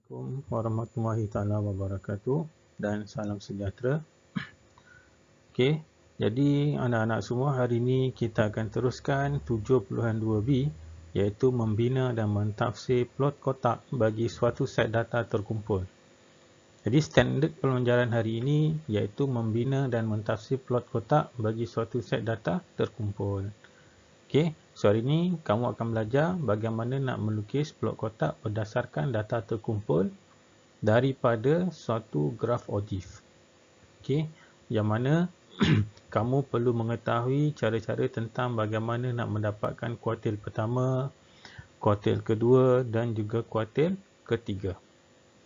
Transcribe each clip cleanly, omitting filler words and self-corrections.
Assalamualaikum warahmatullahi taala wabarakatuh dan salam sejahtera. Okey, jadi anak-anak semua, hari ini kita akan teruskan 7.2b iaitu membina dan mentafsir plot kotak bagi suatu set data terkumpul. Jadi standard pembelajaran hari ini iaitu membina dan mentafsir plot kotak bagi suatu set data terkumpul. Okey, so hari ini kamu akan belajar bagaimana nak melukis plot kotak berdasarkan data terkumpul daripada suatu graf OGIF. Okey, yang mana kamu perlu mengetahui cara-cara tentang bagaimana nak mendapatkan kuartil pertama, kuartil kedua dan juga kuartil ketiga.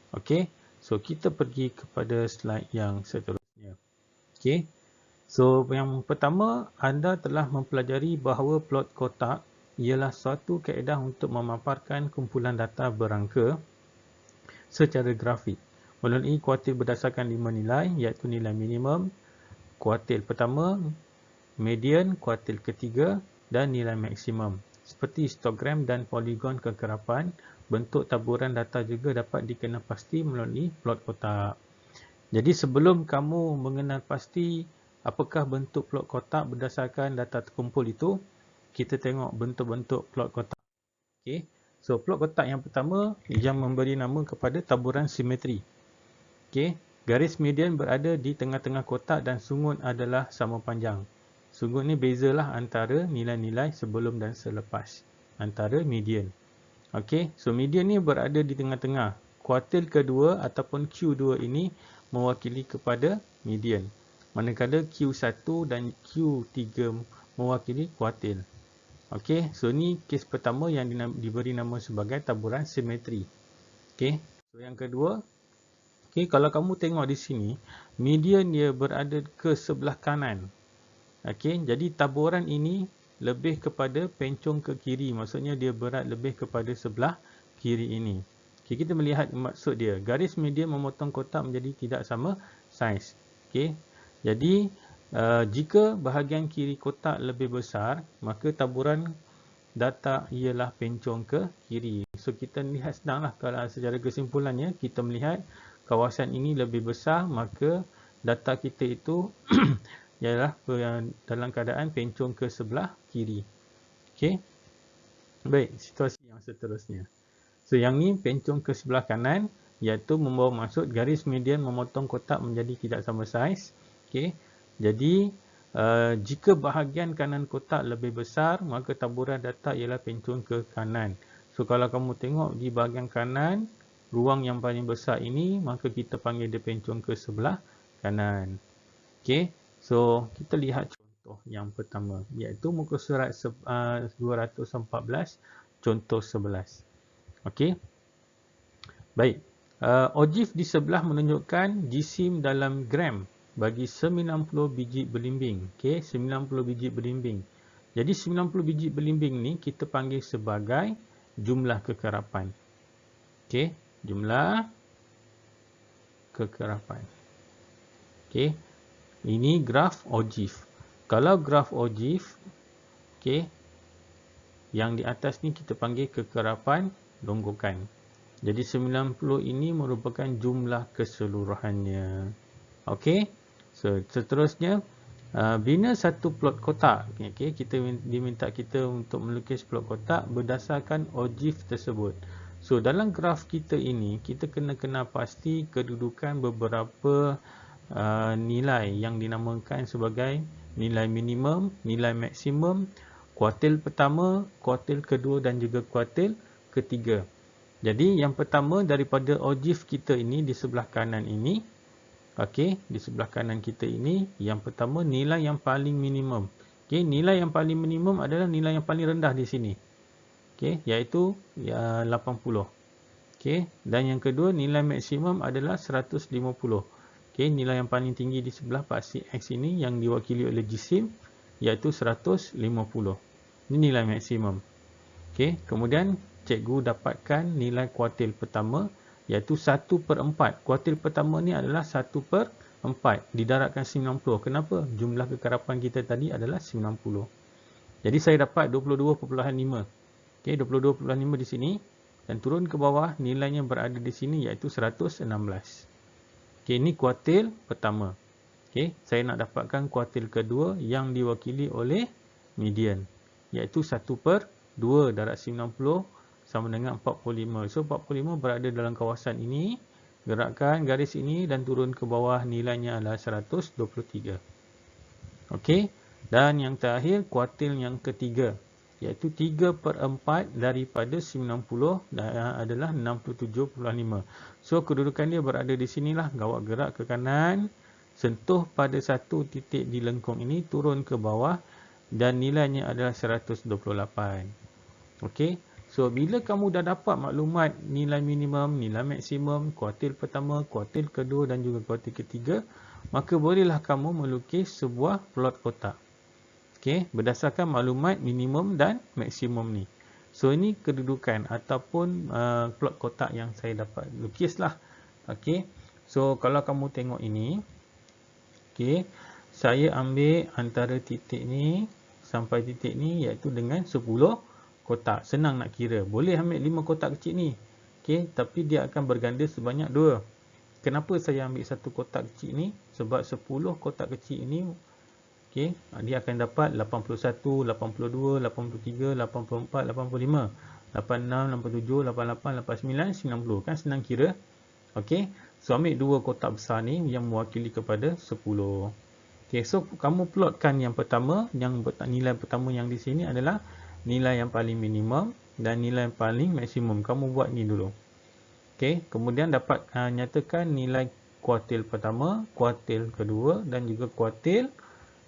Okey, so kita pergi kepada slide yang seterusnya. Okey, so yang pertama, anda telah mempelajari bahawa plot kotak ialah suatu kaedah untuk memaparkan kumpulan data berangka secara grafik melalui kuartil berdasarkan 5 nilai iaitu nilai minimum, kuartil pertama, median, kuartil ketiga dan nilai maksimum. Seperti histogram dan poligon kekerapan, bentuk taburan data juga dapat dikenal pasti melalui plot kotak. Jadi sebelum kamu mengenal pasti apakah bentuk plot kotak berdasarkan data terkumpul itu, kita tengok bentuk-bentuk plot kotak. Okey. So plot kotak yang pertama yang memberi nama kepada taburan simetri. Okey, garis median berada di tengah-tengah kotak dan sungut adalah sama panjang. Sungut ni bezalah antara nilai-nilai sebelum dan selepas antara median. Okey, so median ni berada di tengah-tengah. Kuartil kedua ataupun Q2 ini mewakili kepada median. Manakala Q1 dan Q3 mewakili kuartil. Okey, so ni kes pertama yang diberi nama sebagai taburan simetri. Okey, so yang kedua, okey, kalau kamu tengok di sini, median dia berada ke sebelah kanan. Okey, jadi taburan ini lebih kepada pencong ke kiri, maksudnya dia berat lebih kepada sebelah kiri ini. Okey, kita melihat maksud dia. Garis median memotong kotak menjadi tidak sama saiz. Okey, jadi jika bahagian kiri kotak lebih besar, maka taburan data ialah pencong ke kiri. So kita lihat senanglah, kalau secara kesimpulannya kita melihat kawasan ini lebih besar, maka data kita itu ialah dalam keadaan pencong ke sebelah kiri. Okey. Baik, situasi yang seterusnya. So yang ni pencong ke sebelah kanan, iaitu membawa maksud garis median memotong kotak menjadi tidak sama saiz. Okey. Jadi jika bahagian kanan kotak lebih besar, maka taburan data ialah pencong ke kanan. So kalau kamu tengok di bahagian kanan, ruang yang paling besar ini, maka kita panggil dia pencong ke sebelah kanan. Okey, so kita lihat contoh yang pertama, iaitu muka surat 214, contoh 11. Okey, baik. OGIF di sebelah menunjukkan jisim dalam gram bagi 90 biji belimbing. Okey, 90 biji belimbing. Jadi 90 biji belimbing ni kita panggil sebagai jumlah kekerapan. Okey, jumlah kekerapan. Okey, ini graf OGIF. Kalau graf OGIF, okey, yang di atas ni kita panggil kekerapan longgokan. Jadi 90 ini merupakan jumlah keseluruhannya. Okey, so seterusnya, bina satu plot kotak. Okey, kita diminta kita untuk melukis plot kotak berdasarkan OGIF tersebut. So dalam graf kita ini, kita kena kenal pasti kedudukan beberapa nilai yang dinamakan sebagai nilai minimum, nilai maksimum, kuartil pertama, kuartil kedua dan juga kuartil ketiga. Jadi yang pertama daripada OGIF kita ini di sebelah kanan ini, okey, di sebelah kanan kita ini, yang pertama nilai yang paling minimum. Okey, nilai yang paling minimum adalah nilai yang paling rendah di sini. Okey, iaitu 80. Okey, dan yang kedua nilai maksimum adalah 150. Okey, nilai yang paling tinggi di sebelah paksi X ini yang diwakili oleh jisim iaitu 150. Ini nilai maksimum. Okey, kemudian cikgu dapatkan nilai kuartil pertama iaitu 1/4. Kuartil pertama ni adalah 1/4 didarabkan 90. Kenapa? Jumlah kekerapan kita tadi adalah 90. Jadi saya dapat 22.5. Okey, 22.5 di sini. dan turun ke bawah, nilainya berada di sini iaitu 116. Okey, ini kuartil pertama. Okey, saya nak dapatkan kuartil kedua yang diwakili oleh median, iaitu 1/2 darab 90 sama dengan 45. So 45 berada dalam kawasan ini. Gerakkan garis ini dan turun ke bawah, nilainya adalah 123. Okey, dan yang terakhir kuartil yang ketiga, iaitu 3/4 daripada 90 adalah 67.5. So kedudukan dia berada di sinilah. Awak gerak ke kanan, sentuh pada satu titik di lengkung ini, turun ke bawah dan nilainya adalah 128. Okey, so bila kamu dah dapat maklumat nilai minimum, nilai maksimum, kuartil pertama, kuartil kedua dan juga kuartil ketiga, maka bolehlah kamu melukis sebuah plot kotak. Okey, berdasarkan maklumat minimum dan maksimum ni. So ini kedudukan ataupun plot kotak yang saya dapat lukislah. Okey, so kalau kamu tengok ini, okey, saya ambil antara titik ni sampai titik ni iaitu dengan 10 kotak. Senang nak kira. Boleh ambil 5 kotak kecil ni. Okey, tapi dia akan berganda sebanyak 2. Kenapa saya ambil satu kotak kecil ni? Sebab 10 kotak kecil ini, okey, dia akan dapat 81, 82, 83, 84, 85, 86, 87, 88, 89, 90. Kan senang kira. Okey, so ambil 2 kotak besar ni yang mewakili kepada 10. Okey, so kamu plotkan yang pertama, yang nilai pertama yang di sini adalah nilai yang paling minimum dan nilai yang paling maksimum. Kamu buat ni dulu. Okey, kemudian dapat nyatakan nilai kuartil pertama, kuartil kedua dan juga kuartil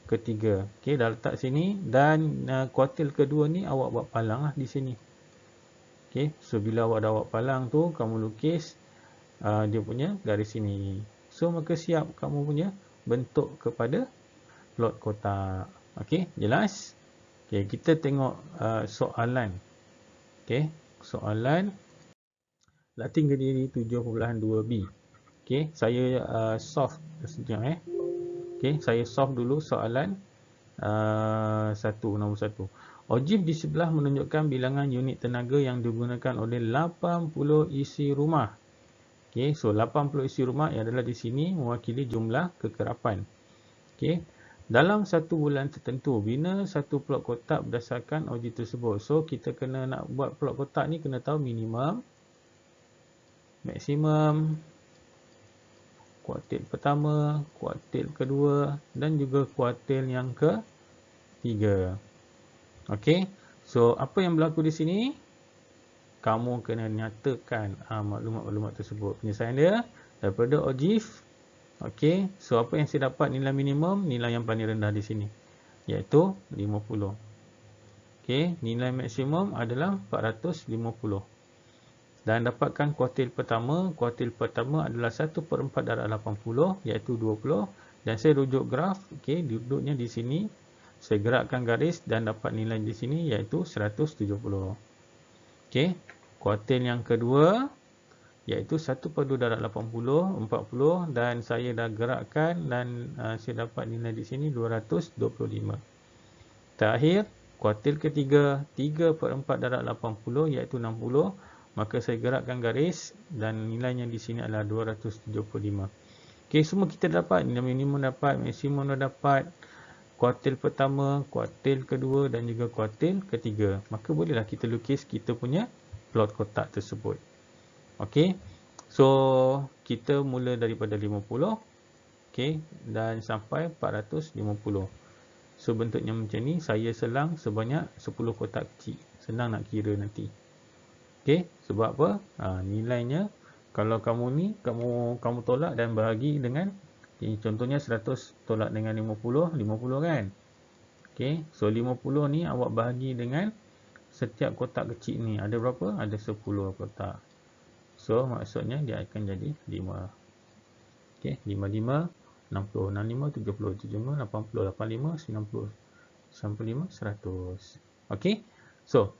ketiga. Okey, dah letak sini dan kuartil kedua ni awak buat palang lah di sini. Okey, so bila awak dah buat palang tu, kamu lukis dia punya garis sini. So maka siap kamu punya bentuk kepada plot kotak. Okey, jelas? Okey, kita tengok soalan. Okey, soalan Latin Kediri 7.2b. Okey, saya solve sekejap Okey, saya solve dulu soalan nombor 1. Ojif di sebelah menunjukkan bilangan unit tenaga yang digunakan oleh 80 isi rumah. Okey, so 80 isi rumah adalah di sini mewakili jumlah kekerapan. Okey, dalam satu bulan tertentu, bina satu plot kotak berdasarkan ojif tersebut. So kita kena nak buat plot kotak ni kena tahu minimum, maksimum, kuartil pertama, kuartil kedua dan juga kuartil yang ketiga. Okey, so apa yang berlaku di sini? Kamu kena nyatakan maklumat-maklumat tersebut. Penyelesaian dia daripada ojif. Okey, so apa yang saya dapat nilai minimum, nilai yang paling rendah di sini, iaitu 50. Okey, nilai maksimum adalah 450. Dan dapatkan kuartil pertama. Kuartil pertama adalah 1/4 darab 80, iaitu 20. Dan saya rujuk graf. Okey, duduknya di sini. Saya gerakkan garis dan dapat nilai di sini iaitu 170. Okey, kuartil yang kedua iaitu 1/2 darab 80, 40 dan saya dah gerakkan dan saya dapat nilai di sini 225. Terakhir, kuartil ketiga 3/4 darab 80 iaitu 60. Maka saya gerakkan garis dan nilainya di sini adalah 275. Okey, semua kita dapat. Nilai minimum dapat, maksimum dah dapat, kuartil pertama, kuartil kedua dan juga kuartil ketiga. Maka bolehlah kita lukis kita punya plot kotak tersebut. Okey, so kita mula daripada 50, okey, dan sampai 450. So bentuknya macam ni. Saya selang sebanyak 10 kotak kecil. Senang nak kira nanti. Okey, sebab apa? Nilainya kalau kamu ni kamu tolak dan bahagi dengan contohnya 100 tolak dengan 50 kan. Okey, so 50 ni awak bahagi dengan setiap kotak kecil ni. Ada berapa? Ada 10 kotak. So maksudnya dia akan jadi 5. Okey, 55, 60, 65, 70, 75, 80, 85, 90, 95, 100. Okey, so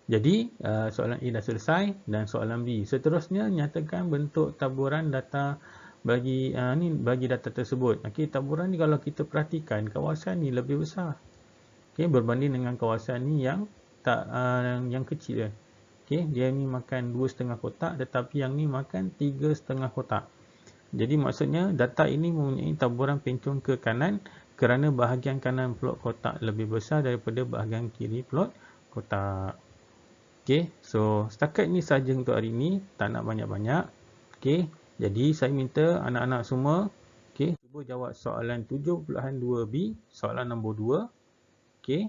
jadi soalan A dah selesai dan soalan B. Seterusnya nyatakan bentuk taburan data bagi bagi data tersebut. Okey, taburan ni kalau kita perhatikan kawasan ni lebih besar. Okey, berbanding dengan kawasan ni yang tak yang kecil. Okey, dia ni makan 2,5 kotak tetapi yang ni makan 3,5 kotak. Jadi maksudnya data ini mempunyai taburan pencung ke kanan kerana bahagian kanan plot kotak lebih besar daripada bahagian kiri plot kotak. Okey, so setakat ni saja untuk hari ni, tak nak banyak-banyak. Okey, jadi saya minta anak-anak semua cuba jawab soalan 7.2b, soalan nombor 2. Okey,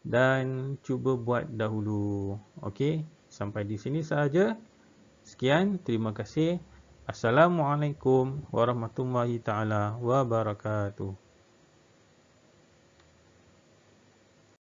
dan cuba buat dahulu. Okey, sampai di sini sahaja. Sekian, terima kasih. Assalamualaikum warahmatullahi taala wabarakatuh.